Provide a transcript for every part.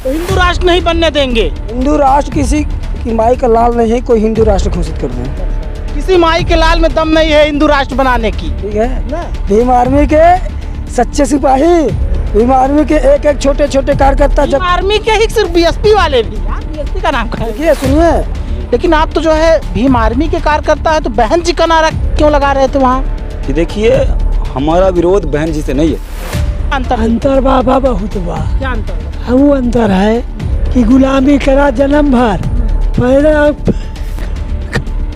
तो हिंदू राष्ट्र नहीं बनने देंगे। हिंदू राष्ट्र किसी की माई का लाल नहीं है, कोई हिंदू राष्ट्र घोषित कर दें। किसी माई के लाल में दम नहीं है हिंदू राष्ट्र बनाने की। ठीक है ना? भीम आर्मी के सच्चे सिपाही, भीम आर्मी के एक एक छोटे छोटे कार्यकर्ता। जब आर्मी के ही सिर्फ बीएसपी वाले भी, बीएसपी का नाम क्या है? देखिए सुनिए, लेकिन आप तो जो है भीम आर्मी के कार्यकर्ता है, तो बहन जी का नारा क्यों लगा रहे थे वहाँ? कि देखिए हमारा विरोध बहन जी से नहीं है। अंतर बाबा बहुत बा। क्या अंतर है? वो अंतर है कि गुलामी करा जन्म भर, पहले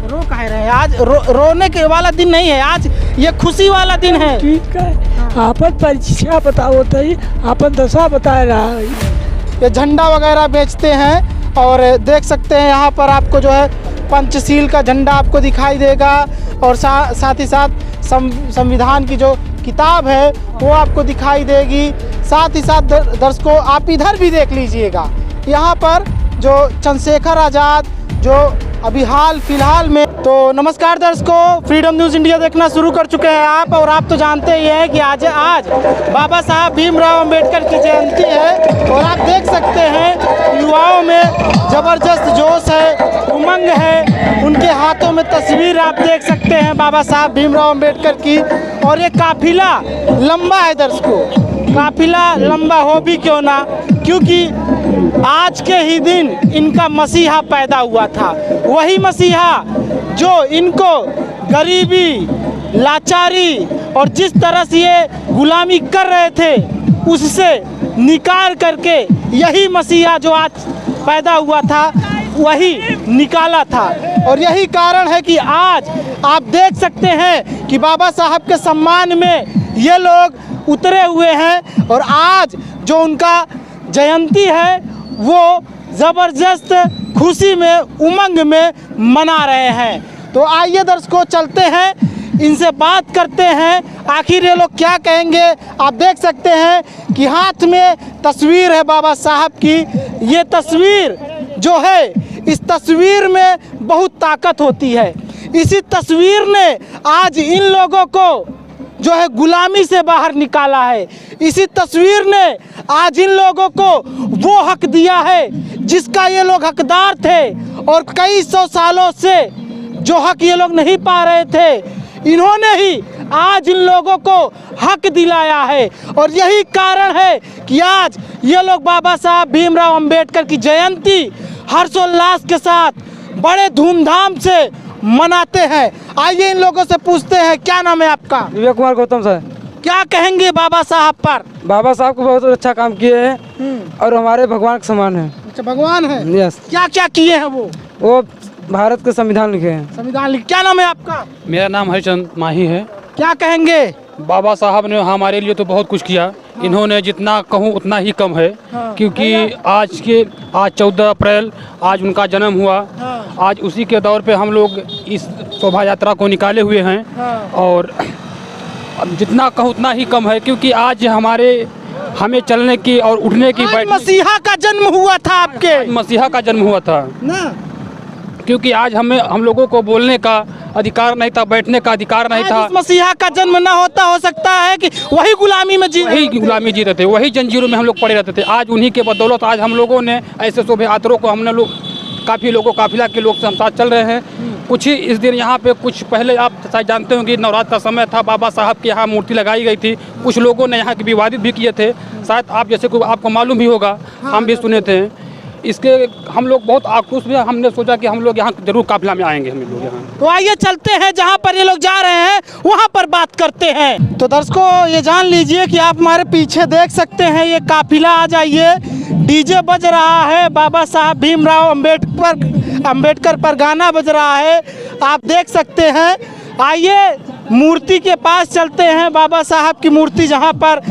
रो कह रहे हैं आज? रोने के वाला दिन नहीं है आज, ये खुशी वाला दिन है। ठीक है, आपन परीक्षा बताओ तो आपन दशा बता रहा है। ये झंडा वगैरह बेचते हैं और देख सकते हैं यहाँ पर आपको जो है पंचशील का झंडा आपको दिखाई देगा, और साथ ही साथ संविधान की जो किताब है वो आपको दिखाई देगी। साथ ही साथ दर्शकों आप इधर भी देख लीजिएगा, यहाँ पर जो चंद्रशेखर आज़ाद जो अभी हाल फिलहाल में। तो नमस्कार दर्शकों, फ्रीडम न्यूज़ इंडिया देखना शुरू कर चुके हैं आप, और आप तो जानते ही हैं कि आज बाबा साहब भीमराव अंबेडकर की जयंती है, और आप देख सकते हैं युवाओं में ज़बरदस्त जोश है, उमंग है। उनके हाथों में तस्वीर आप देख सकते हैं बाबा साहब भीमराव अंबेडकर की, और ये काफिला लंबा है दर्शकों। काफिला लंबा हो भी क्यों ना, क्योंकि आज के ही दिन इनका मसीहा पैदा हुआ था। वही मसीहा जो इनको गरीबी, लाचारी और जिस तरह से ये गुलामी कर रहे थे उससे निकाल करके, यही मसीहा जो आज पैदा हुआ था वही निकाला था। और यही कारण है कि आज आप देख सकते हैं कि बाबा साहब के सम्मान में ये लोग उतरे हुए हैं, और आज जो उनका जयंती है वो ज़बरदस्त खुशी में, उमंग में मना रहे हैं। तो आइए दर्शकों चलते हैं, इनसे बात करते हैं, आखिर ये लोग क्या कहेंगे। आप देख सकते हैं कि हाथ में तस्वीर है बाबा साहब की। ये तस्वीर जो है, इस तस्वीर में बहुत ताकत होती है। इसी तस्वीर ने आज इन लोगों को जो है गुलामी से बाहर निकाला है। इसी तस्वीर ने आज इन लोगों को वो हक दिया है जिसका ये लोग हकदार थे, और कई सौ सालों से जो हक ये लोग नहीं पा रहे थे, इन्होंने ही आज इन लोगों को हक दिलाया है। और यही कारण है कि आज ये लोग बाबा साहब भीमराव अंबेडकर की जयंती हर्षोल्लास के साथ बड़े धूमधाम से मनाते हैं। आइए इन लोगों से पूछते हैं, क्या नाम है आपका? विवेक कुमार गौतम सर। क्या कहेंगे बाबा साहब पर? बाबा साहब को बहुत अच्छा काम किए हैं और हमारे भगवान के समान है। अच्छा, भगवान है। यस। क्या क्या किए हैं वो भारत के संविधान लिखे हैं। संविधान लिखे। क्या नाम है आपका? मेरा नाम हरिचंद माही है। क्या कहेंगे? बाबा साहब ने हमारे लिए तो बहुत कुछ किया। इन्होंने जितना कहूँ उतना ही कम है। क्योंकि आज 14 अप्रैल आज उनका जन्म हुआ। आज उसी के दौर पे हम लोग इस शोभा यात्रा को निकाले हुए हैं, और जितना कहूँ उतना ही कम है। क्योंकि आज हमें चलने की और उठने की, मसीहा का जन्म हुआ था आपके। मसीहा का जन्म हुआ था ना, क्योंकि आज हम लोगों को बोलने का अधिकार नहीं था, बैठने का अधिकार नहीं था। मसीहा का जन्म ना होता, हो सकता है कि वही गुलामी में वही गुलामी जी रहे थे, वही जंजीरों में हम लोग पड़े रहते थे। आज उन्हीं के बदौलत आज हम लोगों ने ऐसे शोभा यात्रों को, हमने लोग काफ़ी लोगों, काफिला के लोग से हम साथ चल रहे हैं। कुछ ही इस दिन यहाँ पे, कुछ पहले आप शायद जानते होंगे, नवरात्र का समय था, बाबा साहब के यहाँ मूर्ति लगाई गई थी। कुछ लोगों ने यहाँ के विवादित भी किए थे, शायद आप जैसे को आपको मालूम भी होगा, हम भी सुने थे। इसके हम लोग बहुत आक्रोश में, हमने सोचा कि हम लोग यहाँ जरूर काफिला में आएंगे हम लोग यहाँ। तो आइए चलते हैं, जहाँ पर ये लोग जा रहे हैं वहाँ पर बात करते हैं। तो दर्शकों ये जान लीजिए कि आप हमारे पीछे देख सकते हैं ये काफिला। आ जाइए, डीजे बज रहा है, बाबा साहब भीमराव अंबेडकर पर गाना बज रहा है, आप देख सकते हैं। आइए मूर्ति के पास चलते हैं, बाबा साहब की मूर्ति जहाँ पर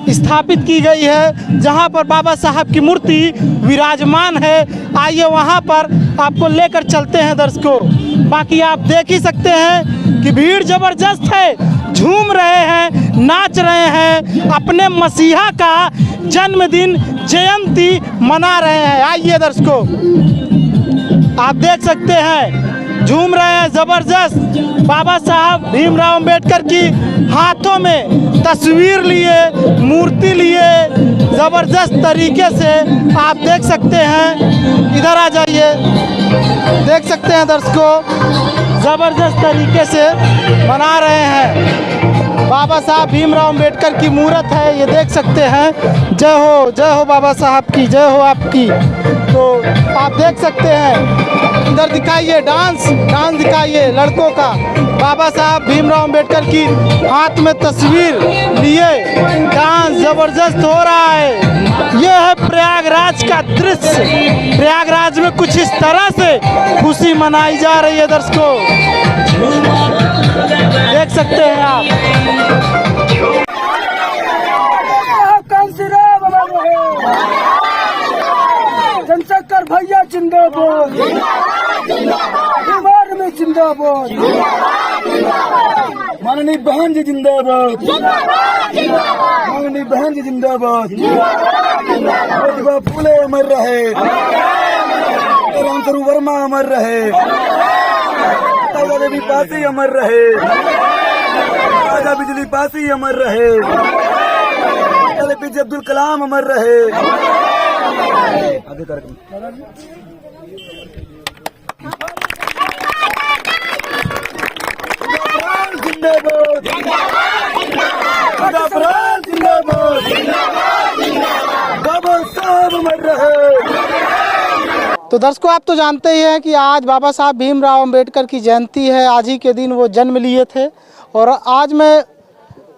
स्थापित की गई है, जहाँ पर बाबा साहब की मूर्ति विराजमान है। आइए वहाँ पर आपको लेकर चलते हैं दर्शकों। बाकी आप देख ही सकते हैं कि भीड़ जबरदस्त है, झूम रहे हैं, नाच रहे हैं, अपने मसीहा का जन्मदिन, जयंती मना रहे हैं। आइए दर्शकों, आप देख सकते हैं झूम रहे हैं ज़बरदस्त। बाबा साहब भीमराव अंबेडकर की हाथों में तस्वीर लिए, मूर्ति लिए, ज़बरदस्त तरीके से आप देख सकते हैं। इधर आ जाइए, देख सकते हैं दर्शकों, ज़बरदस्त तरीके से मना रहे हैं। बाबा साहब भीमराव अंबेडकर की मूर्त है, ये देख सकते हैं। जय हो बाबा साहब की, जय हो आपकी। तो आप देख सकते हैं, इधर दिखाइए डांस दिखाइए लड़कों का। बाबा साहब भीमराव अंबेडकर की हाथ में तस्वीर लिए डांस ज़बरदस्त हो रहा है। यह है प्रयागराज का दृश्य। प्रयागराज में कुछ इस तरह से खुशी मनाई जा रही है दर्शकों, देख सकते हैं आप। चंद्रशेखर भैया जिंदाबाद, बिहार में जिंदाबाद, माननीय बहन जी जिंदाबाद, माननीय बहन जी जिंदाबाद, प्रतिभा फूले अमर रहे, रामचंद्र वर्मा अमर रहे, ताजा देवी पासी अमर रहे, ताजा बिजली पासी अमर रहे, पीजे अब्दुल कलाम अमर रहे। आगे कर जिंदाबाद, बाबा साहब अमर रहे। तो दर्शकों, आप तो जानते ही हैं कि आज बाबा साहब भीमराव अंबेडकर की जयंती है। आज ही के दिन वो जन्म लिए थे और आज मैं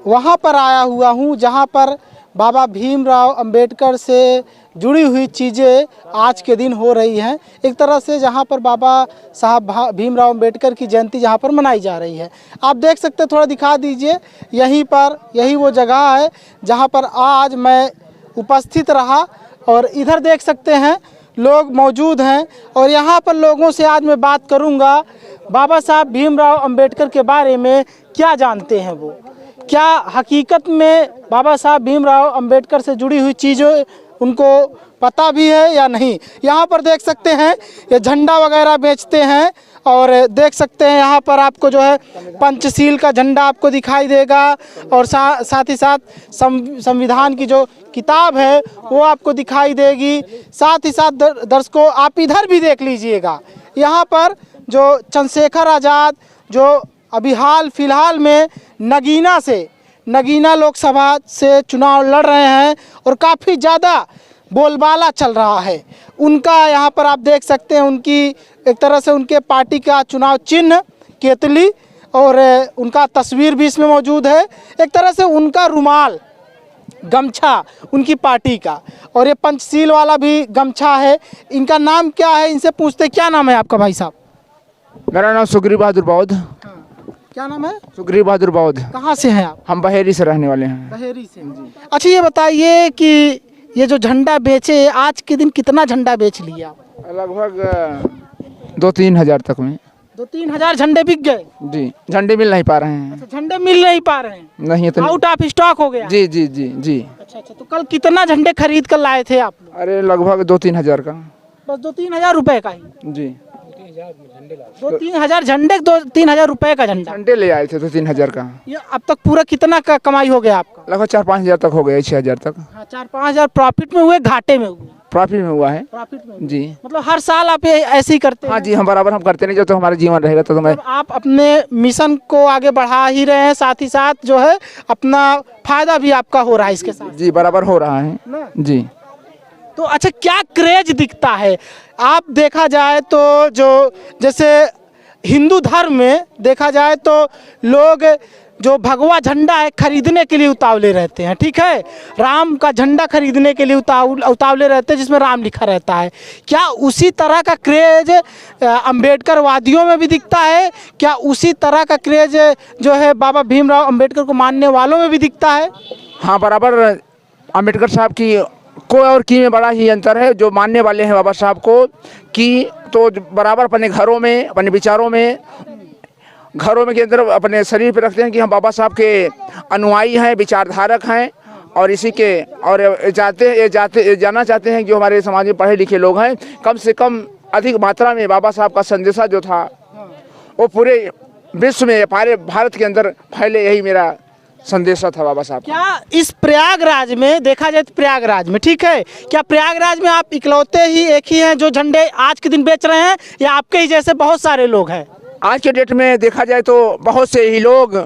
वहाँ पर आया हुआ हूँ जहाँ पर बाबा भीमराव अंबेडकर से जुड़ी हुई चीज़ें आज के दिन हो रही हैं। एक तरह से जहाँ पर बाबा साहब भीमराव अंबेडकर की जयंती जहाँ पर मनाई जा रही है। आप देख सकते हैं, थोड़ा दिखा दीजिए। यही वो जगह है जहाँ पर आज मैं उपस्थित रहा और इधर देख सकते हैं लोग मौजूद हैं और यहाँ पर लोगों से आज मैं बात करूँगा बाबा साहब भीमराव अंबेडकर के बारे में। क्या जानते हैं वो, क्या हकीकत में बाबा साहब भीमराव अंबेडकर से जुड़ी हुई चीज़ें उनको पता भी है या नहीं। यहाँ पर देख सकते हैं ये झंडा वगैरह बेचते हैं और देख सकते हैं यहाँ पर आपको जो है पंचशील का झंडा आपको दिखाई देगा और साथ ही साथ संविधान की जो किताब है वो आपको दिखाई देगी। साथ ही साथ दर्शकों, आप इधर भी देख लीजिएगा, यहाँ पर जो चंद्रशेखर आज़ाद जो अभी हाल फिलहाल में नगीना लोकसभा से चुनाव लड़ रहे हैं और काफ़ी ज़्यादा बोलबाला चल रहा है उनका। यहाँ पर आप देख सकते हैं उनकी एक तरह से उनके पार्टी का चुनाव चिन्ह केतली और उनका तस्वीर भी इसमें मौजूद है। एक तरह से उनका रुमाल गमछा उनकी पार्टी का और ये पंचशील वाला भी गमछा है। इनका नाम क्या है, इनसे पूछते क्या नाम है आपका भाई साहब? मेरा नाम सुग्रीव बहादुर बौद्ध। क्या नाम है? सुग्रीव बहादुर बौद्ध। कहाँ से हैं आप? हम बहेरी से रहने वाले हैं। बहेरी से। अच्छा, ये बताइए कि ये जो झंडा बेचे, आज के दिन कितना झंडा बेच लिया? लगभग 2-3 हज़ार तक में। 2-3 हज़ार झंडे बिक गए? जी, झंडे मिल नहीं पा रहे हैं। अच्छा, झंडे मिल नहीं पा रहे हैं? नहीं तो आउट ऑफ स्टॉक हो गया? जी जी जी जी। अच्छा, तो कल कितना झंडे खरीद कर लाए थे आप लोग? अरे लगभग 2-3 हज़ार का। बस 2-3 हज़ार रुपए का ही? जी, 2-3 हज़ार झंडे, 2-3 हज़ार रुपए का झंडा झंडे ले आए थे 2-3 हज़ार का। ये अब तक पूरा कितना का कमाई हो गया आपका? लगभग 4-5 हज़ार तक हो गया, 6 हज़ार तक। हाँ, 4-5 हज़ार प्रॉफिट में हुए, घाटे में हुए? प्रॉफिट में हुआ है। प्रॉफिट में जी। मतलब हर साल आप ये ऐसे ही करते हैं? हाँ जी, हम बराबर हम करते नहीं, जो तो हमारा जीवन रहेगा तो मैं। आप अपने मिशन को आगे बढ़ा ही रहे हैं, साथ ही साथ जो है अपना फायदा भी आपका हो रहा है इसके साथ? जी, बराबर हो रहा है जी। तो अच्छा, क्या क्रेज दिखता है? आप देखा जाए तो जो जैसे हिंदू धर्म में देखा जाए तो लोग जो भगवा झंडा है खरीदने के लिए उतावले रहते हैं, ठीक है। राम का झंडा खरीदने के लिए उतावले रहते हैं जिसमें राम लिखा रहता है। क्या उसी तरह का क्रेज अंबेडकर वादियों में भी दिखता है? क्या उसी तरह का क्रेज जो है बाबा भीमराव अंबेडकर को मानने वालों में भी दिखता है? हाँ, बराबर अंबेडकर साहब की को और की में बड़ा ही अंतर है। जो मानने वाले हैं बाबा साहब को की, तो बराबर अपने घरों में, अपने विचारों में, घरों में के अंदर अपने शरीर पे रखते हैं कि हम बाबा साहब के अनुयायी हैं, विचारधारक हैं और इसी के और जानना चाहते हैं कि जो हमारे समाज में पढ़े लिखे लोग हैं कम से कम अधिक मात्रा में बाबा साहब का संदेशा जो था वो पूरे विश्व में, हमारे भारत के अंदर फैले, यही मेरा संदेशा था बाबा साहब। क्या इस प्रयागराज में देखा जाए तो प्रयागराज में, ठीक है, क्या प्रयागराज में आप इकलौते ही एक ही हैं जो झंडे आज के दिन बेच रहे हैं, या आपके ही जैसे बहुत सारे लोग हैं? आज के डेट में देखा जाए तो बहुत से ही लोग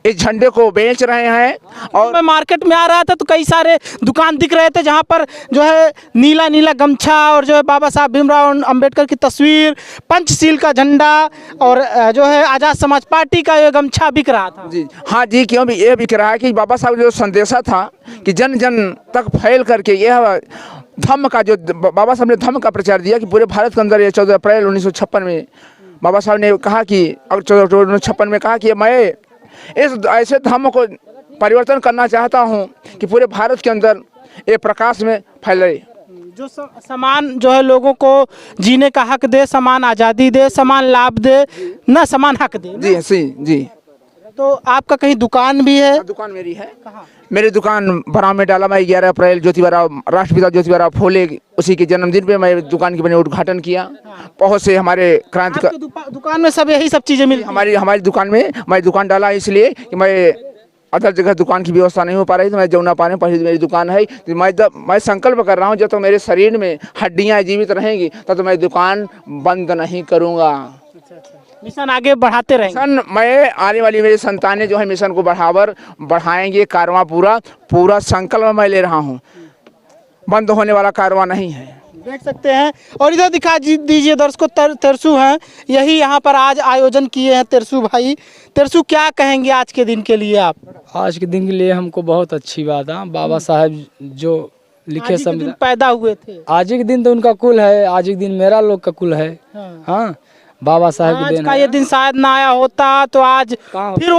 इस झंडे को बेच रहे हैं। और मैं मार्केट में आ रहा था तो कई सारे दुकान दिख रहे थे जहाँ पर जो है नीला नीला गमछा और जो है बाबा साहब भीमराव अंबेडकर की तस्वीर, पंचशील का झंडा और जो है आज़ाद समाज पार्टी का ये गमछा बिक रहा था। जी हाँ जी, क्यों भी ये बिक रहा है कि बाबा साहब जो संदेशा था कि जन जन तक फैल करके यह धम्म का, जो बाबा साहब ने धम्म का प्रचार दिया कि पूरे भारत के अंदर, ये 14 अप्रैल 1956 में बाबा साहब ने कहा कि 1956 में कहा कि मैं इस ऐसे धर्म को परिवर्तन करना चाहता हूं कि पूरे भारत के अंदर ये प्रकाश में फैले, जो समान जो है लोगों को जीने का हक दे, समान आज़ादी दे, समान लाभ दे, ना समान हक दे। जी जी। तो आपका कहीं दुकान भी है? दुकान मेरी है। मेरी दुकान बराव में डाला। मैं 11 अप्रैल ज्योतिबा राष्ट्रपिता ज्योतिबा फूले उसी के जन्मदिन पे मैं दुकान की मैंने उद्घाटन किया। बहुत से हमारे क्रांतिकारी दुकान में सब यही सब चीज़ें मिली। हमारी दुकान में मैं दुकान डाला इसलिए कि मैं अदर जगह दुकान की व्यवस्था नहीं हो पा रही, तो मैं जमुना पाने पहले मेरी दुकान है। मैं संकल्प कर रहा हूँ जब तक मेरे शरीर में हड्डियाँ जीवित रहेंगी तब तो मैं दुकान बंद नहीं करूँगा। मिशन आगे बढ़ाते रहेंगे। मिशन मैं आने वाली मेरी संतानें जो है मिशन को बढ़ाएंगे। कारवां पूरा संकल्प मैं ले रहा हूँ, बंद होने वाला कारवां नहीं है। देख सकते हैं। और इधर दिखा दीजिए दर्शकों, तेरसू हैं, यही यहाँ पर आज आयोजन किए हैं तेरसू भाई। तेरसू, क्या कहेंगे आज के दिन के लिए आप? आज के दिन के लिए हमको बहुत अच्छी बात है। बाबा साहब जो लिखे संविधान पैदा हुए थे, आज के दिन तो उनका कुल है, आज के दिन मेरा लोग का कुल है। हाँ, बाबा साहब के दिन का ये दिन शायद ना आया होता तो आज फिर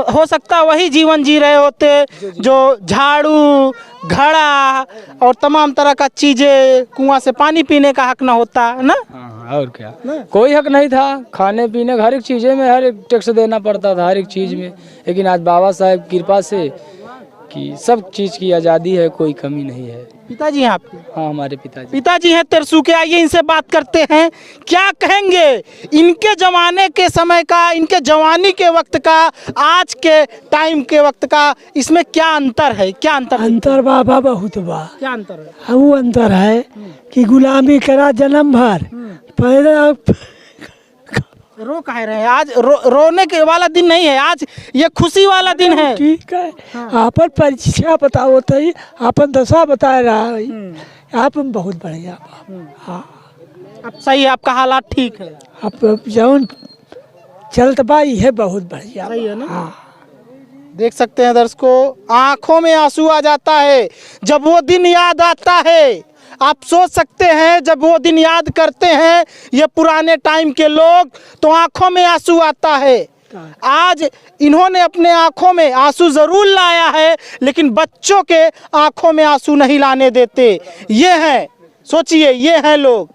हो सकता वही जीवन जी रहे होते जो झाड़ू, घड़ा और तमाम तरह का चीजें, कुआं से पानी पीने का हक ना होता ना। हाँ, और क्या, कोई हक नहीं था खाने पीने का, हर एक चीज़ें में हर एक टैक्स देना पड़ता था, हर एक चीज़ में। लेकिन आज बाबा साहब की कृपा से कि सब चीज़ की आज़ादी है, कोई कमी नहीं है। पिताजी हैं आपके? हाँ, हमारे पिताजी हैं तेरसू के। आइए इनसे बात करते हैं, क्या कहेंगे इनके जमाने के समय का, इनके जवानी के वक्त का, आज के टाइम के वक्त का, इसमें क्या अंतर है? क्या अंतर बाबा बहुत बा। क्या अंतर है? वो अंतर है कि गुलामी करा जन्म भर, पहले रो कह रहे हैं। आज रोने के वाला दिन नहीं है, आज ये खुशी वाला दिन है। ठीक है। आपन परीक्षा बताओ तो आपन दशा बता रहा है, आप बहुत बढ़िया। हाँ, अब सही है, आपका हालात ठीक है, अब जौन चलत बाई है बहुत बढ़िया। सही है ना? हाँ। देख सकते हैं दर्शकों, आंखों में आंसू आ जाता है जब वो दिन याद आता है। आप सोच सकते हैं, जब वो दिन याद करते हैं ये पुराने टाइम के लोग तो आंखों में आंसू आता है। आज इन्होंने अपने आंखों में आंसू जरूर लाया है, लेकिन बच्चों के आंखों में आंसू नहीं लाने देते। ये हैं, सोचिए, ये हैं लोग।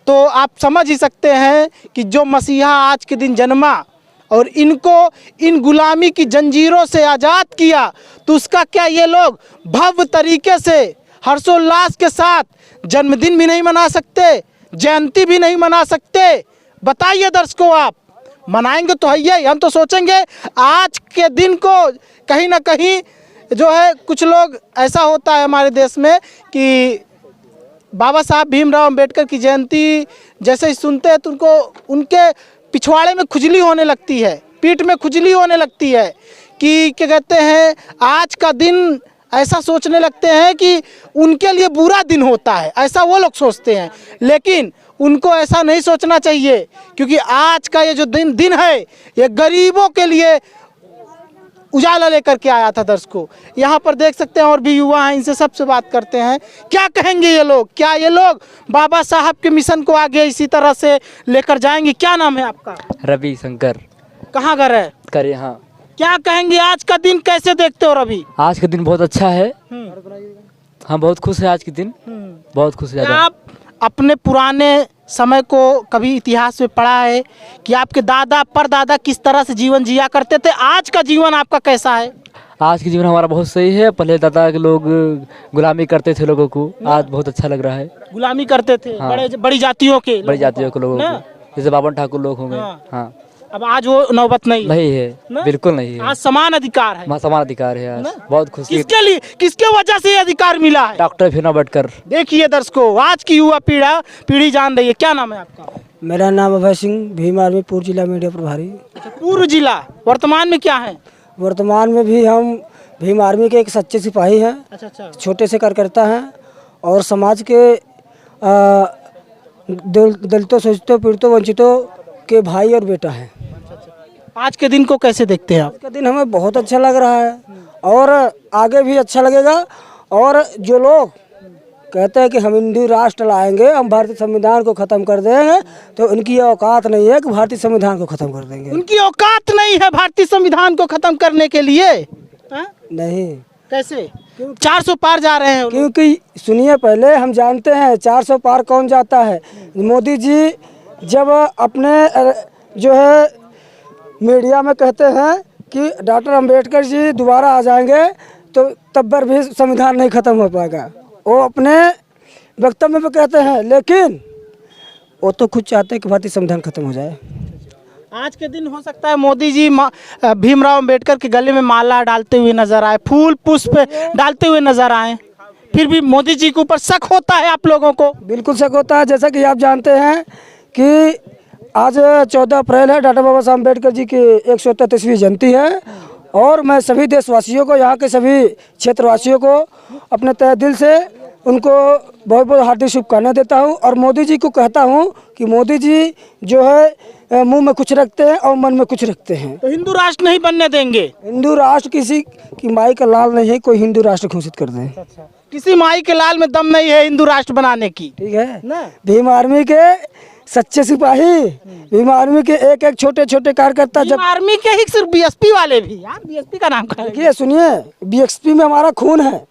तो आप समझ ही सकते हैं कि जो मसीहा आज के दिन जन्मा और इनको इन गुलामी की जंजीरों से आज़ाद किया, तो उसका क्या ये लोग भव्य तरीके से हर्षोल्लास के साथ जन्मदिन भी नहीं मना सकते, जयंती भी नहीं मना सकते? बताइए दर्शकों, आप मनाएंगे तो है। हम तो सोचेंगे आज के दिन को कहीं ना कहीं जो है, कुछ लोग ऐसा होता है हमारे देश में कि बाबा साहब भीमराव अंबेडकर की जयंती जैसे ही सुनते हैं तो उनको उनके पिछवाड़े में खुजली होने लगती है, पीठ में खुजली होने लगती है कि क्या कहते हैं, आज का दिन ऐसा सोचने लगते हैं कि उनके लिए बुरा दिन होता है, ऐसा वो लोग सोचते हैं। लेकिन उनको ऐसा नहीं सोचना चाहिए, क्योंकि आज का ये जो दिन है ये गरीबों के लिए उजाला लेकर के आया था। दर्शकों, यहाँ पर देख सकते हैं और भी युवा हैं, इनसे सबसे बात करते हैं। क्या कहेंगे ये लोग? क्या ये लोग बाबा साहब के मिशन को आगे इसी तरह से लेकर जाएंगे? क्या नाम है आपका? रवि शंकर। कहाँ घर है? करे। हाँ, क्या कहेंगे आज का दिन कैसे देखते हो रवि? आज का दिन बहुत अच्छा है। हाँ, बहुत खुश है आज के दिन, बहुत खुश है। आप अपने पुराने समय को कभी इतिहास में पढ़ा है कि आपके दादा परदादा किस तरह से जीवन जिया करते थे? आज का जीवन आपका कैसा है? आज के जीवन हमारा बहुत सही है। पहले दादा के लोग गुलामी करते थे लोगों को, आज बहुत अच्छा लग रहा है। गुलामी करते थे? हाँ। बड़ी जातियों के लोगों को, जैसे बावन ठाकुर लोग होंगे। हाँ, अब आज वो नौबत नहीं है। नहीं है, ना? बिल्कुल नहीं है। आज समान अधिकार है। समान अधिकार है आज, बहुत खुशी। किसके लिए, किसके वजह से ये अधिकार मिला है? डॉक्टर भीम अम्बेडकर। देखिए दर्शकों, आज की युवा पीढ़ी जान रही है। क्या नाम है आपका? मेरा नाम अभय सिंह, भीम आर्मी पूर्व जिला मीडिया प्रभारी। पूर्व जिला, वर्तमान में क्या है? वर्तमान में भी हम भीम आर्मी के एक सच्चे सिपाही हैं। अच्छा। छोटे से कार्यकर्ता हैं और समाज के दलितों, शोषितों, पीड़ितों, वंचितों के भाई और बेटा हैं। आज के दिन को कैसे देखते हैं आप? आज का दिन हमें बहुत अच्छा लग रहा है और आगे भी अच्छा लगेगा। और जो लोग कहते हैं कि हम हिंदू राष्ट्र लाएंगे, हम भारतीय संविधान को ख़त्म कर देंगे, तो उनकी औकात नहीं है कि भारतीय संविधान को ख़त्म कर देंगे। उनकी औकात नहीं है भारतीय संविधान को खत्म करने के लिए। हा? नहीं। कैसे? 400 पार जा रहे हैं। क्योंकि सुनिए, पहले हम जानते हैं 400 पार कौन जाता है। मोदी जी जब अपने जो है मीडिया में कहते हैं कि डॉक्टर अंबेडकर जी दोबारा आ जाएंगे, तो तब पर भी संविधान नहीं खत्म हो पाएगा। वो अपने वक्तव्य में कहते हैं, लेकिन वो तो खुद चाहते हैं कि भारतीय संविधान खत्म हो जाए। आज के दिन हो सकता है मोदी जी भीमराव अंबेडकर के गले में माला डालते हुए नजर आए, फूल पुष्प डालते हुए नजर आए, फिर भी मोदी जी के ऊपर शक होता है आप लोगों को? बिल्कुल शक होता है। जैसा कि आप जानते हैं कि आज 14 अप्रैल है, डॉक्टर बाबा साहब अम्बेडकर जी की 133वीं जयंती है। और मैं सभी देशवासियों को, यहाँ के सभी क्षेत्रवासियों को अपने तहे दिल से उनको बहुत बहुत हार्दिक शुभकामनाएं देता हूँ। और मोदी जी को कहता हूँ कि मोदी जी जो है मुंह में कुछ रखते हैं और मन में कुछ रखते हैं। तो हिंदू राष्ट्र नहीं बनने देंगे? हिंदू राष्ट्र किसी की माई का लाल नहीं है, कोई हिंदू राष्ट्र घोषित कर दे। किसी माई के लाल में दम नहीं है हिंदू राष्ट्र बनाने की। ठीक है ना? भीम आर्मी के सच्चे सिपाही, भीम आर्मी के एक एक छोटे छोटे कार्यकर्ता। जब आर्मी के ही सिर्फ बीएसपी वाले भी, यार बीएसपी का नाम क्या है? देखिए सुनिए, बीएसपी में हमारा खून है।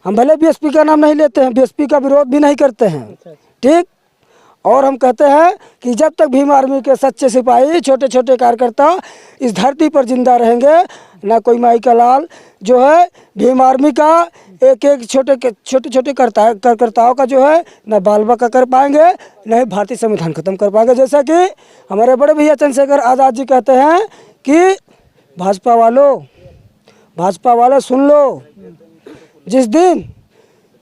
हम भले बीएसपी का नाम नहीं लेते हैं, बीएसपी का विरोध भी नहीं करते हैं। ठीक। और हम कहते हैं कि जब तक भीम आर्मी के सच्चे सिपाही, छोटे छोटे कार्यकर्ता इस धरती पर जिंदा रहेंगे, ना कोई माई का लाल जो है भीम आर्मी का एक एक छोटे कार्यकर्ताओं का जो है ना बाल बाका कर पाएंगे, न ही भारतीय संविधान खत्म कर पाएंगे। जैसा कि हमारे बड़े भैया चंद्रशेखर आज़ाद जी कहते हैं कि भाजपा वालों सुन लो, जिस दिन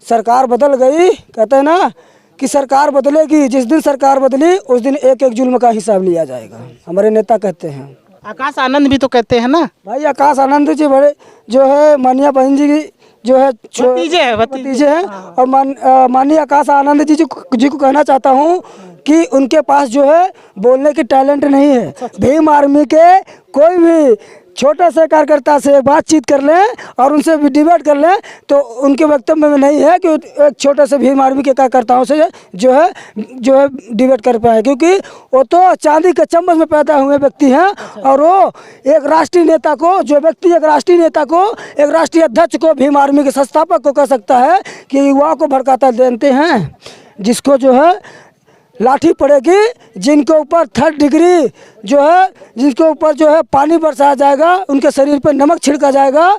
सरकार बदल गई, कहते हैं ना कि सरकार बदलेगी, जिस दिन सरकार बदली उस दिन एक एक जुल्म का हिसाब लिया जाएगा, हमारे नेता कहते हैं। आकाश आनंद भी तो कहते हैं ना भाई। आकाश आनंद जी बड़े जो है माननीय बहन जी की जो है भतीजे हैं। और माननीय आकाश आनंद जी को कहना चाहता हूँ कि उनके पास जो है बोलने की टैलेंट नहीं है। भीम आर्मी के कोई भी छोटे से कार्यकर्ता से बातचीत कर लें और उनसे भी डिबेट कर लें, तो उनके वक्तव्य में नहीं है कि एक छोटे से भीम आर्मी के कार्यकर्ताओं से जो है डिबेट कर पाए, क्योंकि वो तो चांदी के चम्मच में पैदा हुए व्यक्ति हैं। और वो एक राष्ट्रीय नेता को, जो व्यक्ति एक राष्ट्रीय नेता को, एक राष्ट्रीय अध्यक्ष को, भीम आर्मी के संस्थापक को कह सकता है कि युवाओं को भड़काता जानते हैं, जिसको जो है लाठी पड़ेगी, जिनके ऊपर 3rd डिग्री जो है, जिनके ऊपर जो है पानी बरसाया जाएगा, उनके शरीर पर नमक छिड़का जाएगा,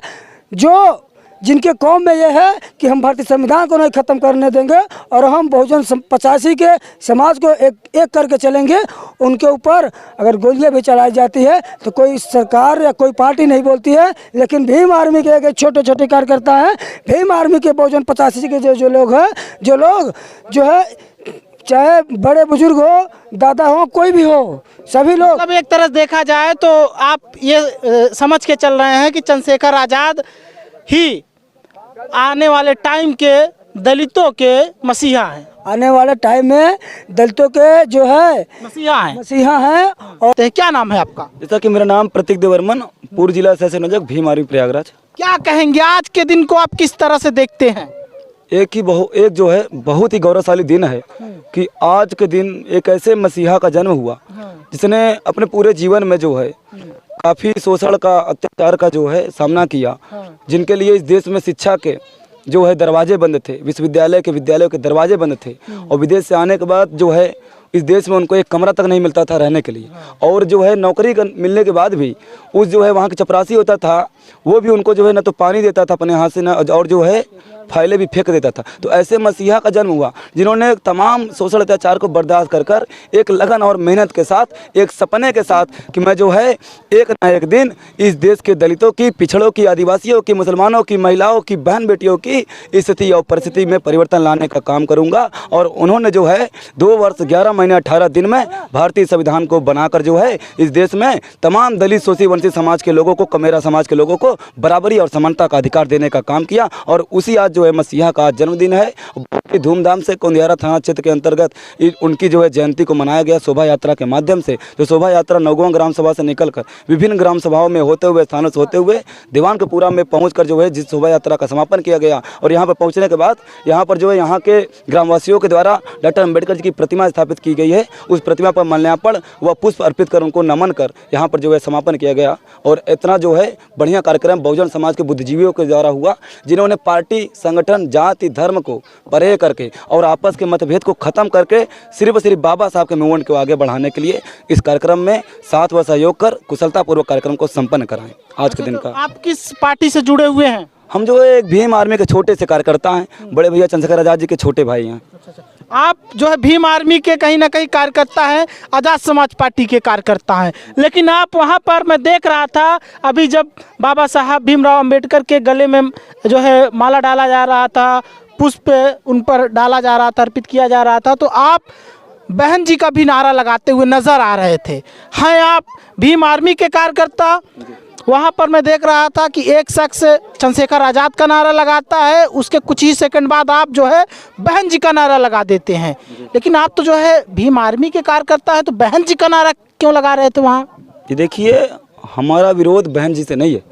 जो जिनके कौम में यह है कि हम भारतीय संविधान को नहीं ख़त्म करने देंगे और हम बहुजन 85 के समाज को एक करके चलेंगे। उनके ऊपर अगर गोलियां भी चलाई जाती है तो कोई सरकार या कोई पार्टी नहीं बोलती है, लेकिन भीम आर्मी के एक छोटे छोटे कार्यकर्ता हैं, भीम आर्मी के बहुजन 85 के जो लोग हैं, जो लोग जो है चाहे बड़े बुजुर्ग हो, दादा हो, कोई भी हो, सभी लोग। मतलब एक तरह देखा जाए तो आप ये समझ के चल रहे हैं कि चंद्रशेखर आज़ाद ही आने वाले टाइम के दलितों के मसीहा हैं। आने वाले टाइम में दलितों के जो है मसीहा हैं। और क्या नाम है आपका? जैसा कि मेरा नाम प्रतीक देवर्मन, पूर्व जिला सह संयोजक भीम आर्मी प्रयागराज। क्या कहेंगे आज के दिन को आप किस तरह से देखते हैं? एक जो है बहुत ही गौरवशाली दिन है कि आज के दिन एक ऐसे मसीहा का जन्म हुआ जिसने अपने पूरे जीवन में जो है काफ़ी शोषण का, अत्याचार का जो है सामना किया, जिनके लिए इस देश में शिक्षा के जो है दरवाजे बंद थे, विश्वविद्यालयों के दरवाजे बंद थे, और विदेश से आने के बाद जो है इस देश में उनको एक कमरा तक नहीं मिलता था रहने के लिए। और जो है नौकरी मिलने के बाद भी उस जो है वहाँ के चपरासी होता था वो भी उनको जो है ना तो पानी देता था अपने हाथ से ना, और जो है फाइलें भी फेंक देता था। तो ऐसे मसीहा का जन्म हुआ जिन्होंने तमाम शोषण अत्याचार को बर्दाश्त कर कर एक लगन और मेहनत के साथ, एक सपने के साथ कि मैं जो है एक ना एक दिन इस देश के दलितों की, पिछड़ों की, आदिवासियों की, मुसलमानों की, महिलाओं की, बहन बेटियों की स्थिति और परिस्थिति में परिवर्तन लाने का काम करूंगा। और उन्होंने जो है 2 वर्ष 11 महीने 18 दिन में भारतीय संविधान को बनाकर जो है इस देश में तमाम दलित, शोषित, वंचित समाज के लोगों को, कमेरा समाज के लोगों को बराबरी और समानता का अधिकार देने का काम किया। और उसी आज जो है मसीहा का आज जन्मदिन है। बहुत ही धूमधाम से कोंदियारा थाना क्षेत्र के अंतर्गत उनकी जो है जयंती को मनाया गया शोभा यात्रा के माध्यम से। जो शोभा यात्रा नौगांव ग्राम सभा से निकलकर विभिन्न ग्राम सभाओं में होते हुए, स्थानों से होते हुए दीवानपुरा में पहुंचकर जो है जिस शोभा यात्रा का समापन किया गया। और यहाँ पर पहुँचने के बाद यहाँ पर जो है यहाँ के ग्रामवासियों के द्वारा डॉक्टर अम्बेडकर जी की प्रतिमा स्थापित की गई है। उस प्रतिमा पर माल्यार्पण व पुष्प अर्पित कर उनको नमन कर यहाँ पर जो है समापन किया गया। और इतना जो है बढ़िया कार्यक्रम बहुजन समाज के बुद्धिजीवियों के द्वारा हुआ, जिन्होंने पार्टी, संगठन, जाति, धर्म को परे करके और आपस के मतभेद को खत्म करके सिर्फ बाबा साहब के मूवमेंट को आगे बढ़ाने के लिए इस कार्यक्रम में साथ व सहयोग कर कुशलतापूर्वक कार्यक्रम को संपन्न कराएं आज के दिन का। आप किस पार्टी से जुड़े हुए हैं? हम जो है एक भीम आर्मी के छोटे से कार्यकर्ता हैं, बड़े भैया चंद्रशेखर आजाद जी के छोटे भाई हैं। आप जो है भीम आर्मी के कहीं ना कहीं कार्यकर्ता हैं, आज़ाद समाज पार्टी के कार्यकर्ता हैं, लेकिन आप वहाँ पर मैं देख रहा था अभी जब बाबा साहब भीमराव अंबेडकर के गले में जो है माला डाला जा रहा था, पुष्प उन पर डाला जा रहा था, अर्पित किया जा रहा था, तो आप बहन जी का भी नारा लगाते हुए नजर आ रहे थे। हैं आप भीम आर्मी के कार्यकर्ता। वहाँ पर मैं देख रहा था कि एक शख्स चंद्रशेखर आज़ाद का नारा लगाता है, उसके कुछ ही सेकंड बाद आप जो है बहन जी का नारा लगा देते हैं, लेकिन आप तो जो है भीम आर्मी के कार्यकर्ता है, तो बहन जी का नारा क्यों लगा रहे थे वहाँ? ये देखिए, हमारा विरोध बहन जी से नहीं है।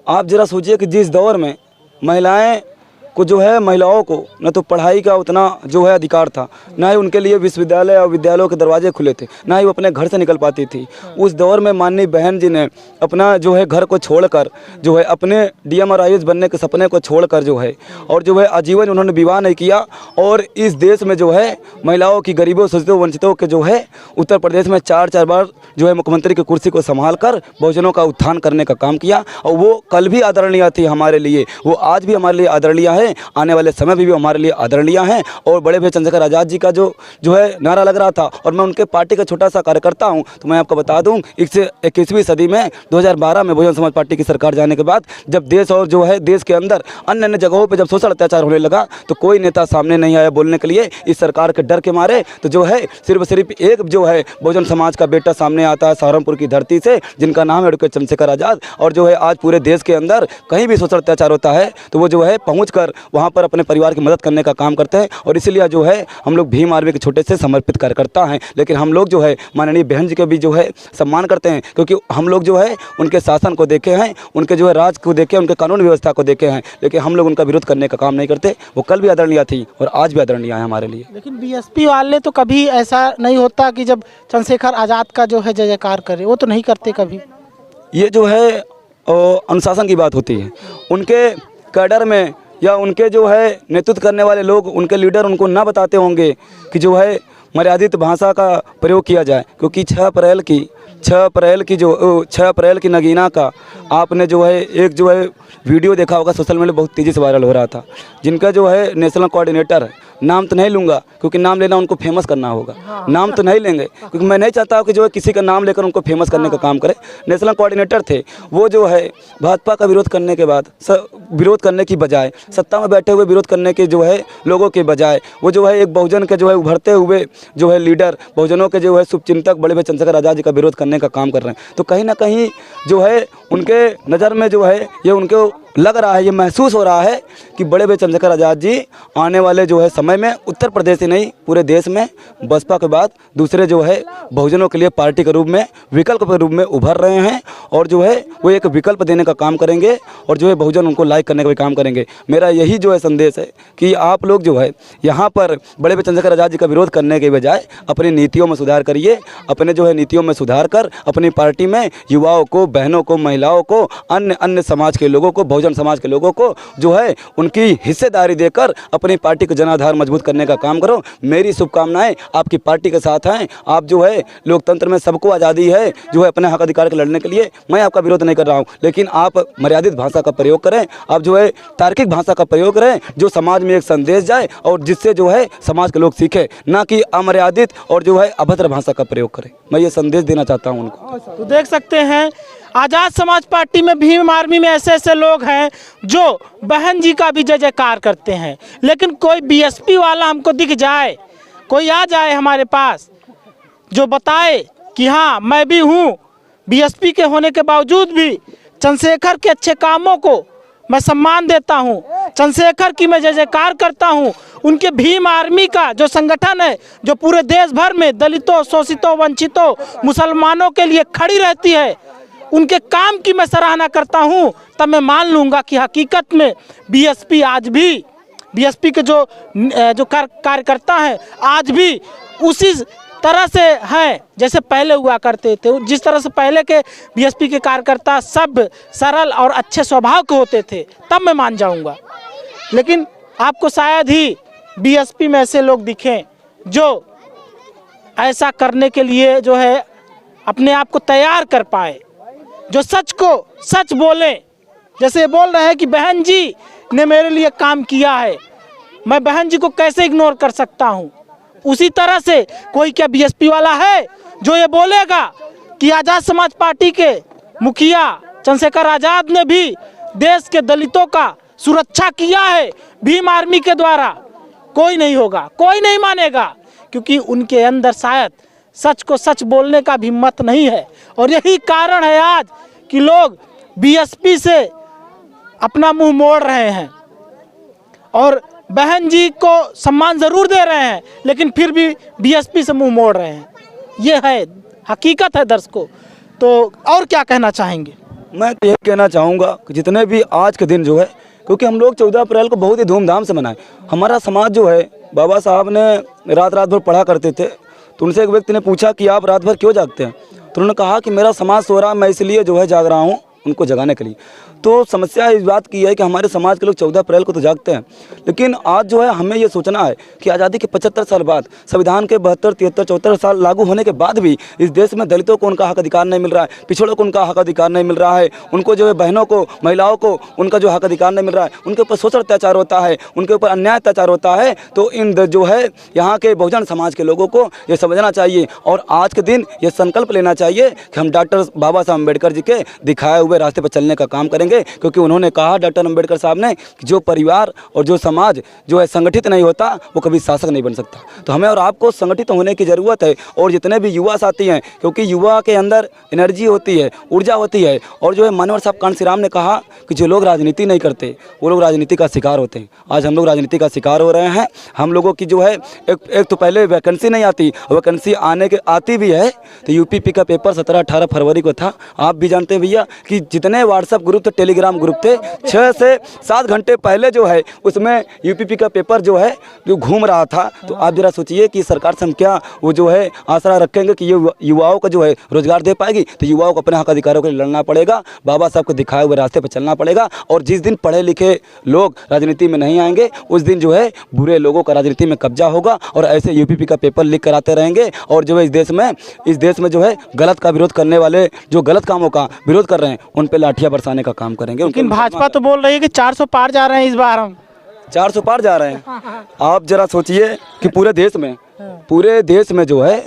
आप जरा सोचिए कि जिस दौर में महिलाएं को जो है, महिलाओं को न तो पढ़ाई का उतना जो है अधिकार था, ना ही उनके लिए विश्वविद्यालय और विद्यालयों के दरवाजे खुले थे, ना ही वो अपने घर से निकल पाती थी। उस दौर में माननीय बहन जी ने अपना जो है घर को छोड़कर जो है अपने डीएम और आईएएस बनने के सपने को छोड़कर जो है और जो है आजीवन उन्होंने विवाह नहीं किया। और इस देश में जो है महिलाओं की, गरीबों, शोषितों, वंचितों के जो है उत्तर प्रदेश में 4 बार जो है मुख्यमंत्री की कुर्सी को संभाल कर बहुजनों का उत्थान करने का काम किया। और वो कल भी आदरणीय थी हमारे लिए, वो आज भी हमारे लिए आदरणीय है, आने वाले समय भी हमारे लिए आदरणीय हैं। और बड़े भाई चंद्रशेखर आज़ाद जी का जो है नारा लग रहा था, और मैं उनके पार्टी का छोटा सा कार्यकर्ता हूं, तो मैं आपको बता दूं, 21वीं सदी में 2012 में बहुजन समाज पार्टी की सरकार जाने के बाद जब देश और जो है देश के अंदर अन्य जगहों पर जब शोषण अत्याचार होने लगा, तो कोई नेता सामने नहीं आया बोलने के लिए इस सरकार के डर के मारे। तो जो है सिर्फ एक जो है बहुजन समाज का बेटा सामने आता है सहारनपुर की धरती से, जिनका नाम है डॉक्टर चंद्रशेखर आज़ाद। और जो है आज पूरे देश के अंदर कहीं भी शोषण अत्याचार होता है तो वो जो है पहुँच कर वहाँ पर अपने परिवार की मदद करने का काम करते हैं। और इसीलिए जो है हम लोग भीम आर्मी के छोटे से समर्पित कार्यकर्ता हैं, लेकिन हम लोग जो है माननीय बहन जी के भी जो है सम्मान करते हैं, क्योंकि हम लोग जो है उनके शासन को देखे हैं, उनके जो है राज को देखे, उनके कानून व्यवस्था को देखे हैं, लेकिन हम लोग उनका विरोध करने का काम नहीं करते। वो कल भी आदरणीय थी और आज भी आदरणीय है हमारे लिए। लेकिन बीएसपी वाले तो कभी ऐसा नहीं होता कि जब चंद्रशेखर आज़ाद का जो है जय जयकार करे, वो तो नहीं करते कभी। ये जो है अनुशासन की बात होती है, उनके कैडर में या उनके जो है नेतृत्व करने वाले लोग, उनके लीडर उनको ना बताते होंगे कि जो है मर्यादित भाषा का प्रयोग किया जाए, क्योंकि 6 अप्रैल की नगीना का आपने जो है एक जो है वीडियो देखा होगा, सोशल मीडिया बहुत तेज़ी से वायरल हो रहा था, जिनका जो है नेशनल कोऑर्डिनेटर है, नाम तो नहीं लूँगा क्योंकि नाम लेना उनको फेमस करना होगा, नाम तो नहीं लेंगे क्योंकि मैं नहीं चाहता कि जो है किसी का नाम लेकर उनको फेमस करने का काम करे। नेशनल कोऑर्डिनेटर थे वो, जो है भाजपा का विरोध करने के बाद विरोध करने की बजाय, सत्ता में बैठे हुए विरोध करने के जो है लोगों के बजाय, वो जो है एक बहुजन के जो है उभरते हुए जो है लीडर, बहुजनों के जो है शुभचिंतक बड़े भाई चंद्रशेखर आज़ाद जी का विरोध करने का काम कर रहे हैं। तो कहीं ना कहीं जो है उनके नज़र में जो है ये उनको लग रहा है, ये महसूस हो रहा है कि बड़े भाई चंद्रशेखर आज़ाद जी आने वाले जो है समय में उत्तर प्रदेश ही नहीं पूरे देश में बसपा के बाद दूसरे जो है बहुजनों के लिए पार्टी के रूप में, विकल्प के रूप में उभर रहे हैं। और जो है वो एक विकल्प देने का काम करेंगे और जो है बहुजन उनको लाइक करने का भी काम करेंगे। मेरा यही जो है संदेश है कि आप लोग जो है यहाँ पर बड़े भाई चंद्रशेखर आज़ाद जी का विरोध करने के बजाय अपनी नीतियों में सुधार करिए, अपने जो है नीतियों में सुधार कर अपनी पार्टी में युवाओं को, बहनों को, महिलाओं को, अन्य समाज के लोगों को, बहुजन बहुजन समाज के लोगों को जो है उनकी हिस्सेदारी देकर अपनी पार्टी को जनाधार मजबूत करने का काम करो। मेरी शुभकामनाएं आपकी पार्टी के साथ हैं। आप जो है लोकतंत्र में सबको आज़ादी है जो है अपने हक अधिकार के लड़ने के लिए। मैं आपका विरोध नहीं कर रहा हूँ, लेकिन आप मर्यादित भाषा का प्रयोग करें। आप जो है तार्किक भाषा का प्रयोग करें जो समाज में एक संदेश जाए और जिससे जो है समाज के लोग सीखे, ना कि अमर्यादित और जो है अभद्र भाषा का प्रयोग करें। मैं ये संदेश देना चाहता हूँ उनको। तो देख सकते हैं आज़ाद समाज पार्टी में, भीम आर्मी में ऐसे ऐसे लोग हैं जो बहन जी का भी जय जयकार करते हैं, लेकिन कोई बीएसपी वाला हमको दिख जाए, कोई आ जाए हमारे पास जो बताए कि हाँ मैं भी हूँ, बीएसपी के होने के बावजूद भी चंद्रशेखर के अच्छे कामों को मैं सम्मान देता हूँ, चंद्रशेखर की मैं जय जयकार करता हूँ। उनके भीम आर्मी का जो संगठन है जो पूरे देश भर में दलितों, शोषितों, वंचितों, मुसलमानों के लिए खड़ी रहती है, उनके काम की मैं सराहना करता हूँ, तब मैं मान लूँगा कि हकीकत में बीएसपी आज भी, बीएसपी के जो कार्यकर्ता हैं आज भी उसी तरह से हैं जैसे पहले हुआ करते थे। जिस तरह से पहले के बीएसपी के कार्यकर्ता सब सरल और अच्छे स्वभाव के होते थे, तब मैं मान जाऊँगा। लेकिन आपको शायद ही बीएसपी में ऐसे लोग दिखें जो ऐसा करने के लिए जो है अपने आप को तैयार कर पाए, जो सच को सच बोले। जैसे बोल रहे हैं कि बहन जी ने मेरे लिए काम किया है, मैं बहन जी को कैसे इग्नोर कर सकता हूं। उसी तरह से कोई क्या बीएसपी वाला है जो ये बोलेगा कि आज़ाद समाज पार्टी के मुखिया चंद्रशेखर आज़ाद ने भी देश के दलितों का सुरक्षा किया है भीम आर्मी के द्वारा? कोई नहीं होगा, कोई नहीं मानेगा, क्योंकि उनके अंदर शायद सच को सच बोलने का भी हिम्मत नहीं है। और यही कारण है आज कि लोग बीएसपी से अपना मुंह मोड़ रहे हैं और बहन जी को सम्मान ज़रूर दे रहे हैं, लेकिन फिर भी बीएसपी से मुंह मोड़ रहे हैं। ये है हकीकत है दर्शकों। तो और क्या कहना चाहेंगे? मैं तो ये कहना चाहूँगा कि जितने भी आज के दिन जो है, क्योंकि हम लोग 14 अप्रैल को बहुत ही धूमधाम से मनाएं। हमारा समाज जो है, बाबा साहब ने रात भर पढ़ा करते थे, तो उनसे एक व्यक्ति ने पूछा कि आप रात भर क्यों जागते हैं? तो उन्होंने कहा कि मेरा समाज सो रहा है, मैं इसलिए जो है जाग रहा हूँ उनको जगाने के लिए। तो समस्या इस बात की है कि हमारे समाज के लोग 14 अप्रैल को तो जागते हैं, लेकिन आज जो है हमें ये सोचना है कि आज़ादी के 75 साल बाद, संविधान के 72, 73, 74 साल लागू होने के बाद भी इस देश में दलितों को उनका हक अधिकार नहीं मिल रहा है, पिछड़ों को उनका हक अधिकार नहीं मिल रहा है, उनको जो है बहनों को, महिलाओं को उनका जो हक अधिकार नहीं मिल रहा है, उनके ऊपर शोषण अत्याचार होता है, उनके ऊपर अन्याय अत्याचार होता है। तो इन जो है यहाँ के बहुजन समाज के लोगों को ये समझना चाहिए और आज के दिन ये संकल्प लेना चाहिए कि हम डॉक्टर बाबा साहब अम्बेडकर जी के दिखाए हुए रास्ते पर चलने का काम करेंगे, क्योंकि उन्होंने कहा डॉक्टर अम्बेडकर साहब ने कि जो परिवार और जो समाज जो है संगठित नहीं होता वो कभी शासक नहीं बन सकता। तो हमें और आपको संगठित होने की ज़रूरत है। और जितने भी युवा साथी हैं, क्योंकि युवा के अंदर एनर्जी होती है, ऊर्जा होती है, और जो है मानवर साहब कांशीराम राम ने कहा कि जो लोग राजनीति नहीं करते वो लोग राजनीति का शिकार होते हैं। आज हम लोग राजनीति का शिकार हो रहे हैं। हम लोगों की जो है एक तो पहले वैकेंसी नहीं आती, वैकेंसी आती भी है तो यूपीपी का पेपर 17-18 फरवरी को था। आप भी जानते हैं भैया कि जितने व्हाट्सएप ग्रुप थे, टेलीग्राम ग्रुप थे, 6 से 7 घंटे पहले जो है उसमें यूपीपी का पेपर जो है जो घूम रहा था। तो आप जरा सोचिए कि सरकार से हम क्या वो जो है आसरा रखेंगे कि ये युवाओं का जो है रोजगार दे पाएगी? तो युवाओं को अपने हक अधिकारों के लिए लड़ना पड़ेगा, बाबा साहब को दिखाए हुए रास्ते पर चलना पड़ेगा। और जिस दिन पढ़े लिखे लोग राजनीति में नहीं आएंगे उस दिन जो है बुरे लोगों का राजनीति में कब्जा होगा और ऐसे यूपीपी का पेपर लीक कराते रहेंगे। और जो है इस देश में जो है गलत का विरोध करने वाले, जो गलत कामों का विरोध कर रहे हैं, उन पर लाठियां बरसाने का काम करेंगे। लेकिन भाजपा तो बोल रही है कि 400 पार जा रहे हैं, इस बार हम 400 पार जा रहे हैं। आप जरा सोचिए कि पूरे देश में जो है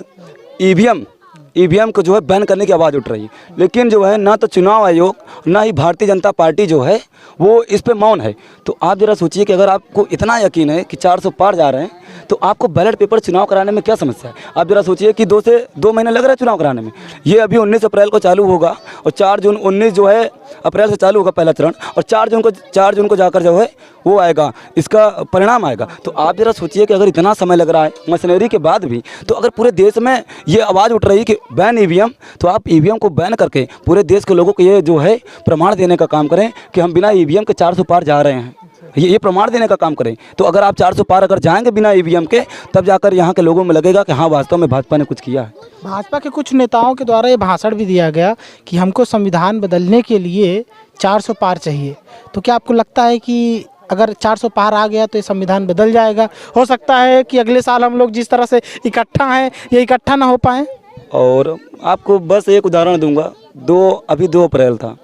ईवीएम को जो है बैन करने की आवाज़ उठ रही है, लेकिन जो है ना तो चुनाव आयोग ना ही भारतीय जनता पार्टी जो है वो इस पे मौन है। तो आप जरा सोचिए कि अगर आपको इतना यकीन है कि 400 पार जा रहे हैं तो आपको बैलेट पेपर चुनाव कराने में क्या समस्या है? आप जरा सोचिए कि 2 महीने लग रहे हैं चुनाव कराने में। ये अभी 19 अप्रैल को चालू होगा और 4 जून 19 जो है अप्रैल से चालू होगा पहला चरण, और 4 जून को जाकर जो है वो आएगा, इसका परिणाम आएगा। तो आप जरा सोचिए कि अगर इतना समय लग रहा है मशीनरी के बाद भी, तो अगर पूरे देश में ये आवाज़ उठ रही है कि बैन ईवीएम, तो आप ईवीएम को बैन करके पूरे देश के लोगों को ये जो है प्रमाण देने का काम करें कि हम बिना ईवीएम के 400 पार जा रहे हैं। ये प्रमाण देने का काम करें। तो अगर आप 400 पार अगर जाएंगे बिना ईवीएम के, तब जाकर यहाँ के लोगों में लगेगा कि हाँ वास्तव में भाजपा ने कुछ किया है। भाजपा के कुछ नेताओं के द्वारा ये भाषण भी दिया गया कि हमको संविधान बदलने के लिए 400 पार चाहिए, तो क्या आपको लगता है कि अगर 400 पार आ गया तो ये संविधान बदल जाएगा? हो सकता है कि अगले साल हम लोग जिस तरह से इकट्ठा हैं ये इकट्ठा ना हो पाए। और आपको बस एक उदाहरण दूंगा, अभी 2 अप्रैल था,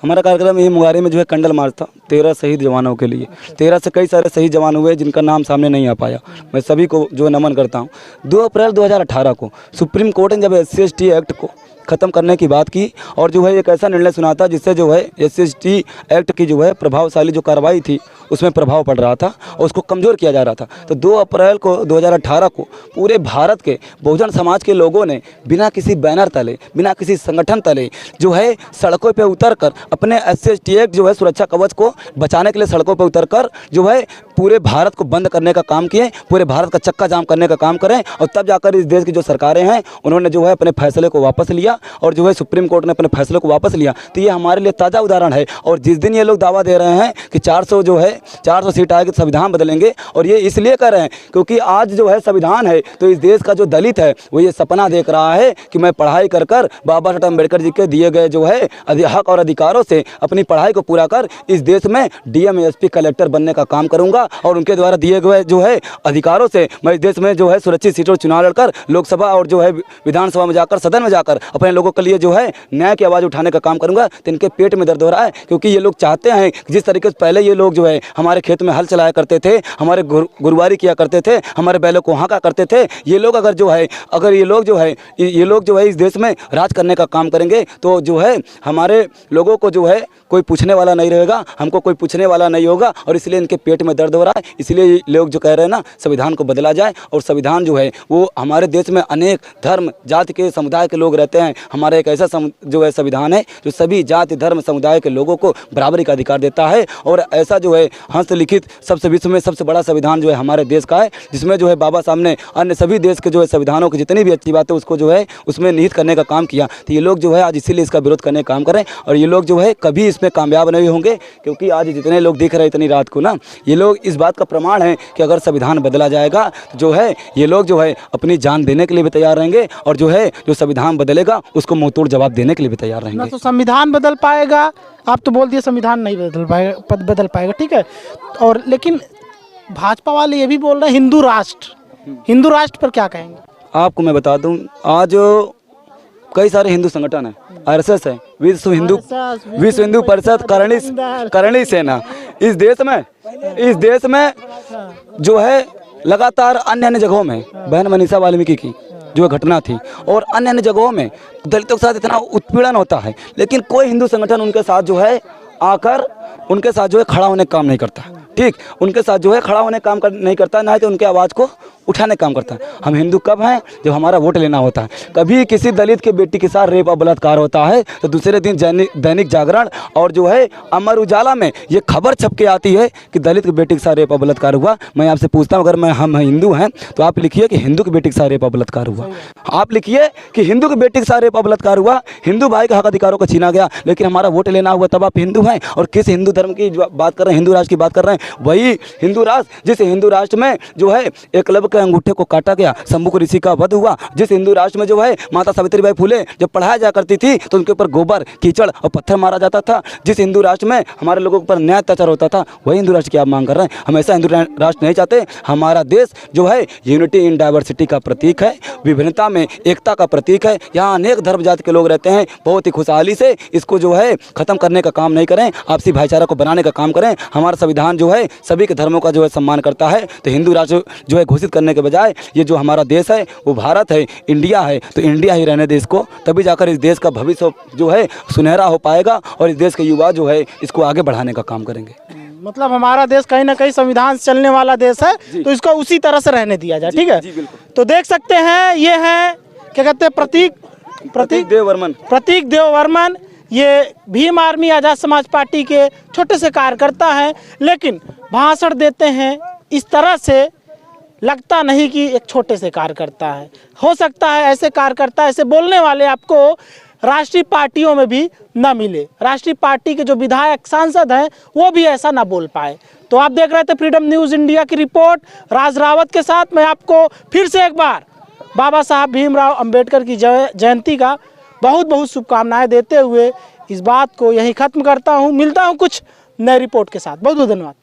हमारा कार्यक्रम ये मुंगारी में जो है कैंडल मार्च था 13 शहीद जवानों के लिए। 13 से कई सारे शहीद जवान हुए जिनका नाम सामने नहीं आ पाया, मैं सभी को जो नमन करता हूँ। 2 अप्रैल 2018 को सुप्रीम कोर्ट ने जब SC/ST एक्ट को ख़त्म करने की बात की और जो है एक ऐसा निर्णय सुना था जिससे जो है SC/ST एक्ट की जो है प्रभावशाली जो कार्रवाई थी उसमें प्रभाव पड़ रहा था और उसको कमज़ोर किया जा रहा था। तो 2 अप्रैल को 2018 को पूरे भारत के बहुजन समाज के लोगों ने बिना किसी बैनर तले, बिना किसी संगठन तले जो है सड़कों पे उतरकर अपने SC/ST एक्ट जो है सुरक्षा कवच को बचाने के लिए सड़कों पे उतरकर जो है पूरे भारत को बंद करने का काम किए, पूरे भारत का चक्का जाम करने का काम करें। और तब जाकर इस देश की जो सरकारें हैं उन्होंने जो है अपने फैसले को वापस लिया और जो है सुप्रीम कोर्ट ने अपने फैसले को वापस लिया। तो ये हमारे लिए ताज़ा उदाहरण है। और जिस दिन ये लोग दावा दे रहे हैं कि 400 जो है 400 सीट आएगी तो संविधान बदलेंगे, और ये इसलिए कर रहे हैं क्योंकि आज जो है संविधान है तो इस देश का जो दलित है वो ये सपना देख रहा है कि मैं पढ़ाई कर कर बाबा साहब अम्बेडकर जी के दिए गए जो है हक और अधिकारों से अपनी पढ़ाई को पूरा कर इस देश में DM SP कलेक्टर बनने का काम करूंगा और उनके द्वारा दिए गए जो है अधिकारों से मैं इस देश में जो है सुरक्षित सीटों चुनाव लड़कर लोकसभा और जो है विधानसभा में जाकर सदन में जाकर अपने लोगों के लिए जो है न्याय की आवाज़ उठाने का काम करूंगा। तो इनके पेट में दर्द हो रहा है क्योंकि ये लोग चाहते हैं कि जिस तरीके से पहले ये लोग जो है हमारे खेत में हल चलाया करते थे, हमारे गुरुवारी किया करते थे, हमारे बैलों को हाँका करते थे, ये लोग अगर ये लोग जो है इस देश में राज करने का काम करेंगे तो जो है हमारे लोगों को जो है कोई पूछने वाला नहीं रहेगा, हमको कोई पूछने वाला नहीं होगा। और इसलिए इनके पेट में दर्द हो रहा है। इसलिए लोग जो कह रहे हैं ना संविधान को बदला जाए, और संविधान जो है वो हमारे देश में अनेक धर्म जाति के समुदाय के लोग रहते हैं। हमारा एक ऐसा जो है संविधान है जो सभी जाति धर्म समुदाय के लोगों को बराबरी का अधिकार देता है। और ऐसा जो है हस्तलिखित सबसे विश्व में सबसे बड़ा संविधान जो है हमारे देश का है, जिसमें जो है बाबा साहब ने अन्य सभी देश के जो है संविधानों की जितनी भी अच्छी बातें उसको जो है उसमें निहित करने का काम किया। तो ये लोग जो है आज इसीलिए इसका विरोध करने का काम करें, और ये लोग जो है कभी इसमें कामयाब नहीं होंगे क्योंकि आज जितने लोग दिख रहे हैं इतनी रात को ना, ये लोग इस बात का प्रमाण है कि अगर संविधान बदला जाएगा तो जो है ये लोग जो है अपनी जान देने के लिए भी तैयार रहेंगे, और जो है जो संविधान बदलेगा उसको मुंहतोड़ जवाब देने के लिए भी तैयार रहेंगे। ना तो संविधान बदल पाएगा, आप तो बोल दिए संविधान नहीं बदल पाएगा, ठीक है। और लेकिन भाजपा वाले ये भी बोल रहे हैं हिंदू राष्ट्र पर क्या कहेंगे? आपको मैं बता दूं, आज कई सारे हिंदू संगठन हैं, RSS है, विश्व हिंदू परिषद, करणी सेना, इस देश में जो है लगातार अन्य जगहों में बहन मनीषा वाल्मीकि की जो घटना थी और अन्य जगहों में दलितों के साथ इतना उत्पीड़न होता है, लेकिन कोई हिंदू संगठन उनके साथ जो है आकर उनके साथ जो है खड़ा होने का काम नहीं करता। ठीक, उनके साथ जो है खड़ा होने का काम नहीं करता, ना ही तो उनके आवाज़ को उठाने का काम करता है। हम हिंदू कब हैं? जब हमारा वोट लेना होता है। कभी किसी दलित के बेटी के साथ रेप और बलात्कार होता है तो दूसरे दिन दैनिक जागरण और जो है अमर उजाला में ये खबर छप के आती है कि दलित की बेटी के साथ रेप और बलात्कार हुआ। मैं आपसे पूछता हूँ, अगर हम हिंदू हैं तो आप लिखिए कि हिंदू की बेटी के साथ रेप और बलात्कार हुआ। आप लिखिए कि हिंदू की बेटी के साथ रेप और बलात्कार हुआ, हिंदू भाई का हक अधिकारों को छीना गया, लेकिन हमारा वोट लेना हुआ तब आप हिंदू हैं। और किस हिंदू धर्म की बात कर रहे हैं? हिंदू राष्ट्र की बात कर रहे हैं। वही हिंदू राष्ट्र, जिस हिंदू राष्ट्र में जो है एकलव्य के अंगूठे को काटा गया, शंभुक ऋषि का वध हुआ, जिस हिंदू राष्ट्र में जो है माता सावित्रीबाई फुले जब पढ़ाया जा करती थी तो उनके ऊपर गोबर कीचड़ और पत्थर मारा जाता था, जिस हिंदू राष्ट्र में हमारे लोगों पर न्याय अत्याचार होता था, वही हिंदू राष्ट्र की आप मांग कर रहे हैं। हम ऐसा हिंदू राष्ट्र नहीं चाहते। हमारा देश जो है यूनिटी इन डाइवर्सिटी का प्रतीक है, विभिन्नता में एकता का प्रतीक है। यहाँ अनेक धर्म जाति के लोग रहते हैं। बहुत ही खुशहाली से इसको जो है खत्म करने का काम नहीं करें, आपसी भाईचारा को बनाने का काम करें। हमारा संविधान जो है सभी के धर्मों का जो है सम्मान करता है। तो हिंदू राष्ट्र जो है घोषित करने के बजाय ये जो हमारा देश है वो भारत है, इंडिया है, तो इंडिया ही रहने देश को, तभी जाकर इस देश का भविष्य जो है सुनहरा हो पाएगा और इस देश के युवा जो है इसको आगे बढ़ाने का काम करेंगे। मतलब हमारा देश कहीं ना कहीं संविधान से चलने वाला देश है, तो इसको उसी तरह से रहने दिया जाए। ठीक है, तो देख सकते हैं ये है क्या कहते हैं प्रतीक देव वर्मन। ये भीम आर्मी आज़ाद समाज पार्टी के छोटे से कार्यकर्ता हैं, लेकिन भाषण देते हैं इस तरह से, लगता नहीं कि एक छोटे से कार्यकर्ता है। हो सकता है ऐसे कार्यकर्ता, ऐसे बोलने वाले आपको राष्ट्रीय पार्टियों में भी ना मिले। राष्ट्रीय पार्टी के जो विधायक सांसद हैं वो भी ऐसा ना बोल पाए। तो आप देख रहे थे फ्रीडम न्यूज़ इंडिया की रिपोर्ट राज रावत के साथ। मैं आपको फिर से एक बार बाबा साहब भीमराव अंबेडकर की जयंती का बहुत बहुत शुभकामनाएं देते हुए इस बात को यहीं ख़त्म करता हूँ। मिलता हूँ कुछ नए रिपोर्ट के साथ। बहुत बहुत धन्यवाद।